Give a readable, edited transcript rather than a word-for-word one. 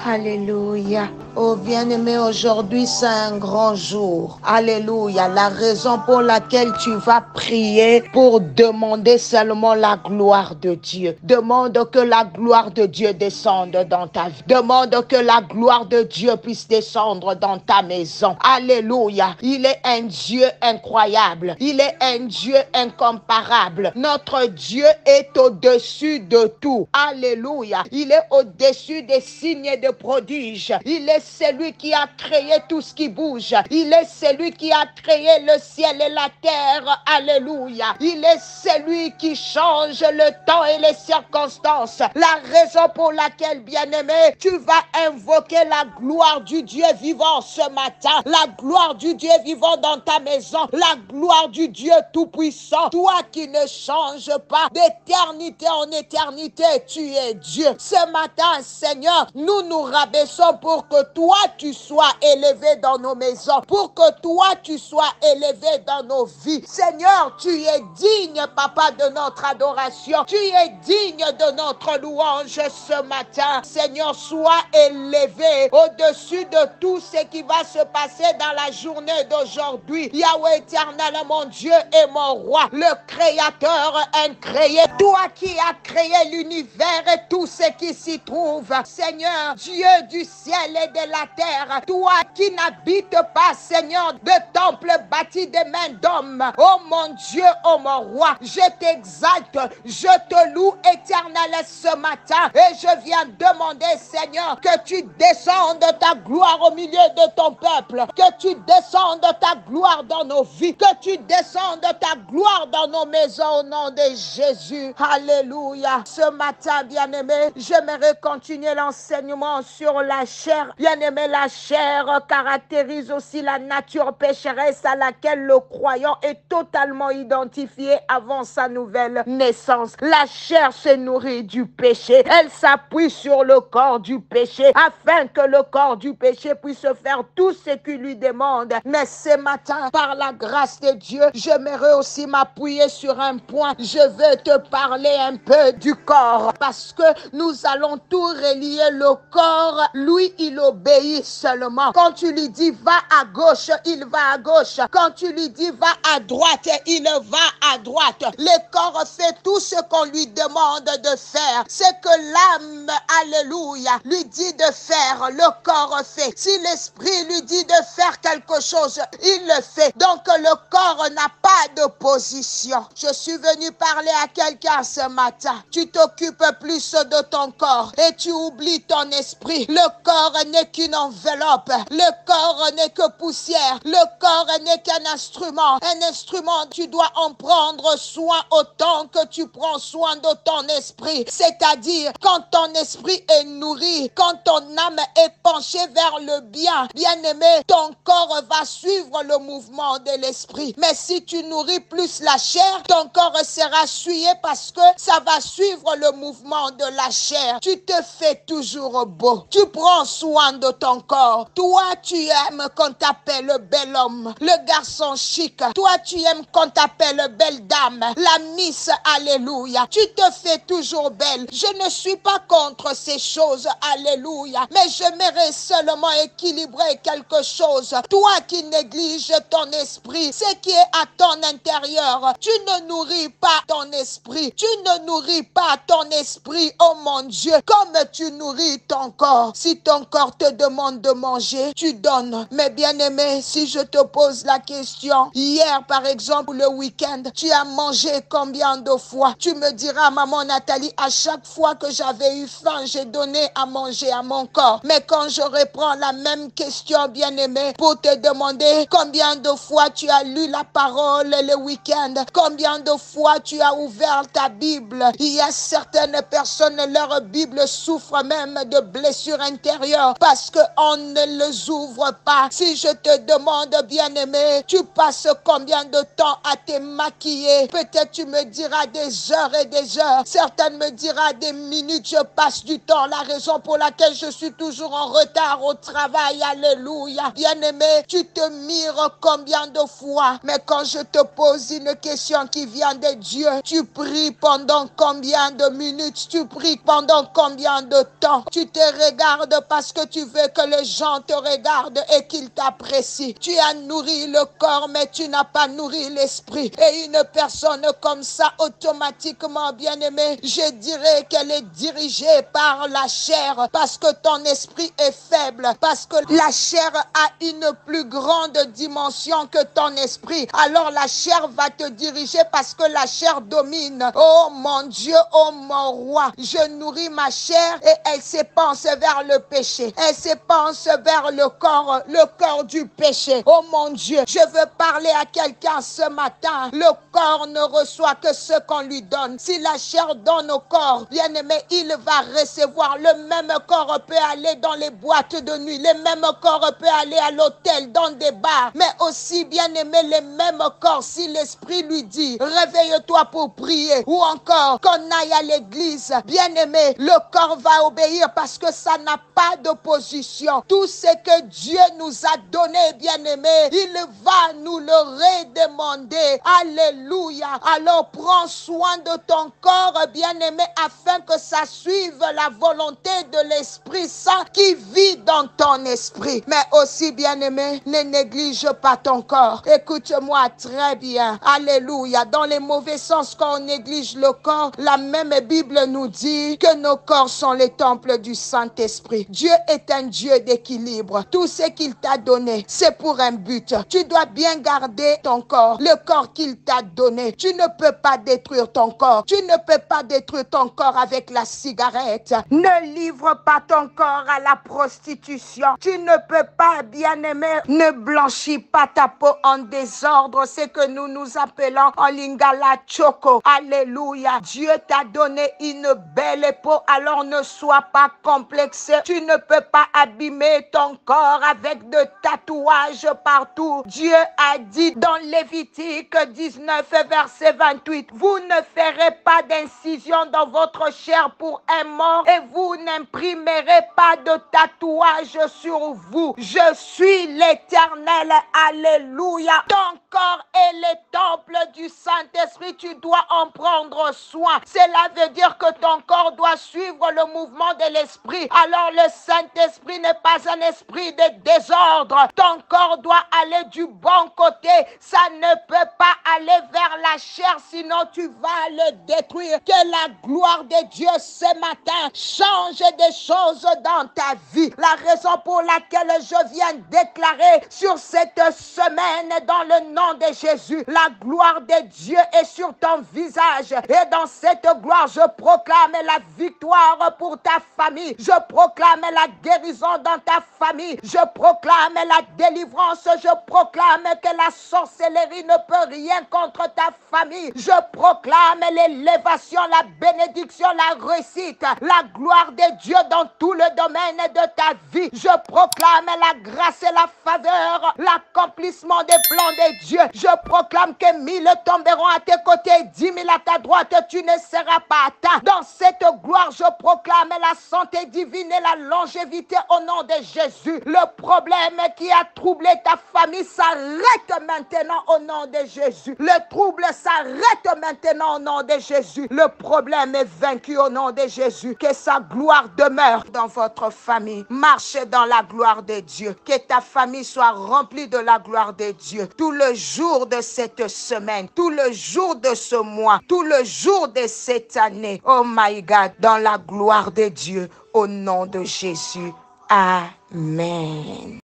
Alléluia. Oh bien-aimé, aujourd'hui c'est un grand jour. Alléluia. La raison pour laquelle tu vas prier pour demander seulement la gloire de Dieu. Demande que la gloire de Dieu descende dans ta vie. Demande que la gloire de Dieu puisse descendre dans ta maison. Alléluia. Il est un Dieu incroyable. Il est un Dieu incomparable. Notre Dieu est au-dessus de tout. Alléluia. Il est au-dessus des signes et des prodiges. Il est celui qui a créé tout ce qui bouge. Il est celui qui a créé le ciel et la terre. Alléluia. Il est celui qui change le temps et les circonstances. La raison pour laquelle, bien-aimé, tu vas invoquer la gloire du Dieu vivant ce matin. La gloire du Dieu vivant dans ta maison. La gloire du Dieu tout-puissant. Toi qui ne changes pas d'éternité en éternité, tu es Dieu. Ce matin, Seigneur, nous nous rabaissons pour que toi, tu sois élevé dans nos maisons, pour que toi, tu sois élevé dans nos vies. Seigneur, tu es digne, Papa, de notre adoration. Tu es digne de notre louange ce matin. Seigneur, sois élevé au-dessus de tout ce qui va se passer dans la journée d'aujourd'hui. Yahweh éternel, mon Dieu et mon roi, le Créateur incréé, toi qui as créé l'univers et tout ce qui s'y trouve. Seigneur, Dieu du ciel et de la terre, toi qui n'habites pas, Seigneur, de temple bâti des mains d'hommes. Oh mon Dieu, oh mon roi, je t'exalte, je te loue éternel ce matin et je viens demander, Seigneur, que tu descendes ta gloire au milieu de ton peuple, que tu descendes ta gloire dans nos vies, que tu descendes ta gloire dans nos maisons au nom de Jésus. Alléluia. Ce matin, bien-aimé, j'aimerais continuer l'enseignement sur la chair. Bien-aimé, la chair caractérise aussi la nature pécheresse à laquelle le croyant est totalement identifié avant sa nouvelle naissance. La chair se nourrit du péché. Elle s'appuie sur le corps du péché afin que le corps du péché puisse faire tout ce qu'il lui demande. Mais ce matin, par la grâce de Dieu, j'aimerais aussi m'appuyer sur un point. Je veux te parler un peu du corps parce que nous allons tout relier. Le corps, lui, il obéit seulement. Quand tu lui dis va à gauche, il va à gauche. Quand tu lui dis va à droite, il va à droite. Le corps fait tout ce qu'on lui demande de faire. Ce que l'âme, alléluia, lui dit de faire, le corps fait. Si l'esprit lui dit de faire quelque chose, il le fait. Donc le corps n'a pas de position. Je suis venu parler à quelqu'un ce matin. Tu t'occupes plus de ton corps et tu oublies ton esprit. Le corps n'est qu'une enveloppe. Le corps n'est que poussière. Le corps n'est qu'un instrument. Un instrument, tu dois en prendre soin autant que tu prends soin de ton esprit. C'est-à-dire, quand ton esprit est nourri, quand ton âme est penchée vers le bien, bien-aimé, ton corps va suivre le mouvement de l'esprit. Mais si tu nourris plus la chair, ton corps sera souillé parce que ça va suivre le mouvement de la chair. Tu te fais toujours beau. Tu prends soin de ton corps. Toi, tu aimes qu'on t'appelle le bel homme, le garçon chic. Toi, tu aimes qu'on t'appelle belle dame, la miss, alléluia. Tu te fais toujours belle. Je ne suis pas contre ces choses, alléluia. Mais j'aimerais seulement équilibrer quelque chose. Toi qui négliges ton esprit, ce qui est à ton intérieur, tu ne nourris pas ton esprit. Tu ne nourris pas ton esprit, oh mon Dieu, comme tu nourris ton corps. Si ton corps te demande de manger, tu donnes. Mais bien aimé, si je te pose la question, hier par exemple, le week-end, tu as mangé combien de fois? Tu me diras, maman Nathalie, à chaque fois que j'avais eu faim, j'ai donné à manger à mon corps. Mais quand je reprends la même question, bien aimé, pour te demander combien de fois tu as lu la parole le week-end, combien de fois tu as ouvert ta Bible. Il y a certaines personnes, leur Bible souffre même de blessures intérieures parce qu'on ne les ouvre pas. Si je te demande, bien-aimé, tu passes combien de temps à te maquiller? Peut-être tu me diras des heures et des heures. Certaines me diront des minutes, je passe du temps. La raison pour laquelle je suis toujours en retard au travail, alléluia. Bien-aimé, tu te mires combien de fois? Mais quand je te pose une question qui vient de Dieu, tu pries pendant combien de minutes? Tu pries pendant combien de temps? Tu te te regardes parce que tu veux que les gens te regardent et qu'ils t'apprécient. Tu as nourri le corps, mais tu n'as pas nourri l'esprit. Et une personne comme ça, automatiquement, bien-aimé, je dirais qu'elle est dirigée par la chair, parce que ton esprit est faible, parce que la chair a une plus grande dimension que ton esprit. Alors la chair va te diriger parce que la chair domine. Oh mon Dieu, oh mon roi, je nourris ma chair et elle s'épanse vers le péché. Elle s'épanse vers le corps du péché. Oh mon Dieu, je veux parler à quelqu'un ce matin. Le corps ne reçoit que ce qu'on lui donne. Si la chair donne au corps, bien aimé, il va recevoir. Le même corps peut aller dans les boîtes de nuit. Le même corps peut aller à l'hôtel, dans des bars. Mais aussi, bien aimé, les mêmes corps, si l'esprit lui dit, réveille-toi pour prier, ou encore qu'on aille à l'église, bien aimé, le corps va obéir parce que ça n'a pas d'opposition. Tout ce que Dieu nous a donné, bien aimé, il va nous le redemander. Alléluia. Alors prends soin de ton corps, bien aimé, afin que ça suive la volonté de l'Esprit Saint qui vit dans ton esprit. Mais aussi, bien aimé, ne néglige pas ton corps. Écoute-moi très bien. Alléluia. Dans les mauvais sens, quand on néglige le corps, la même Bible nous dit que nos corps sont les temples du Saint-Esprit. Dieu est un Dieu d'équilibre. Tout ce qu'il t'a donné, c'est pour un but. Tu dois bien garder ton corps, le corps qu'il t'a donné. Tu ne peux pas détruire ton corps. Tu ne peux pas détruire ton corps avec la cigarette. Ne livre pas ton corps à la prostitution. Tu ne peux pas, bien-aimé, ne blanchis pas ta peau en désordre. C'est que nous appelons en lingala choco. Alléluia. Dieu t'a donné une belle peau, alors ne sois pas complexé. Tu ne peux pas abîmer ton corps avec de tatouages partout. Dieu a dit dans Lévitique 19, verset 28, vous ne ferez pas d'incision dans votre chair pour un mort et vous n'imprimerez pas de tatouage sur vous. Je suis l'Éternel. Alléluia. Ton corps est le temple du Saint-Esprit. Tu dois en prendre soin. Cela veut dire que ton corps doit suivre le mouvement de l'Esprit. Alors le Saint-Esprit n'est pas un esprit de désordre. Ton corps doit aller du bon côté. Ça ne peut pas aller vers la chair, sinon tu vas le détruire. Que la gloire de Dieu ce matin change des choses dans ta vie. La raison pour laquelle je viens déclarer sur cette semaine dans le nom de Jésus, la gloire de Dieu est sur ton visage. Et dans cette gloire, je proclame la victoire pour ta famille. Je proclame la guérison dans ta famille. Je proclame la délivrance. Je proclame que la sorcellerie ne peut rien contre ta famille. Je proclame l'élévation, la bénédiction, la réussite, la gloire de Dieu dans tout le domaine de ta vie. Je proclame la grâce et la faveur, l'accomplissement des plans de Dieu. Je proclame que 1000 tomberont à tes côtés, 10 000 à ta droite, tu ne seras pas atteint. Dans cette gloire, je proclame la santé divine et la longévité au nom de Jésus. Le problème qui a troublé ta famille s'arrête maintenant au nom de Jésus. Le trouble s'arrête maintenant au nom de Jésus. Le problème est vaincu au nom de Jésus. Que sa gloire demeure dans votre famille. Marchez dans la gloire de Dieu. Que ta famille soit remplie de la gloire de Dieu. Tout le jour de cette semaine, tout le jour de ce mois, tout le jour de cette année. Oh my God, dans la gloire de Dieu, au nom de Jésus. Amen.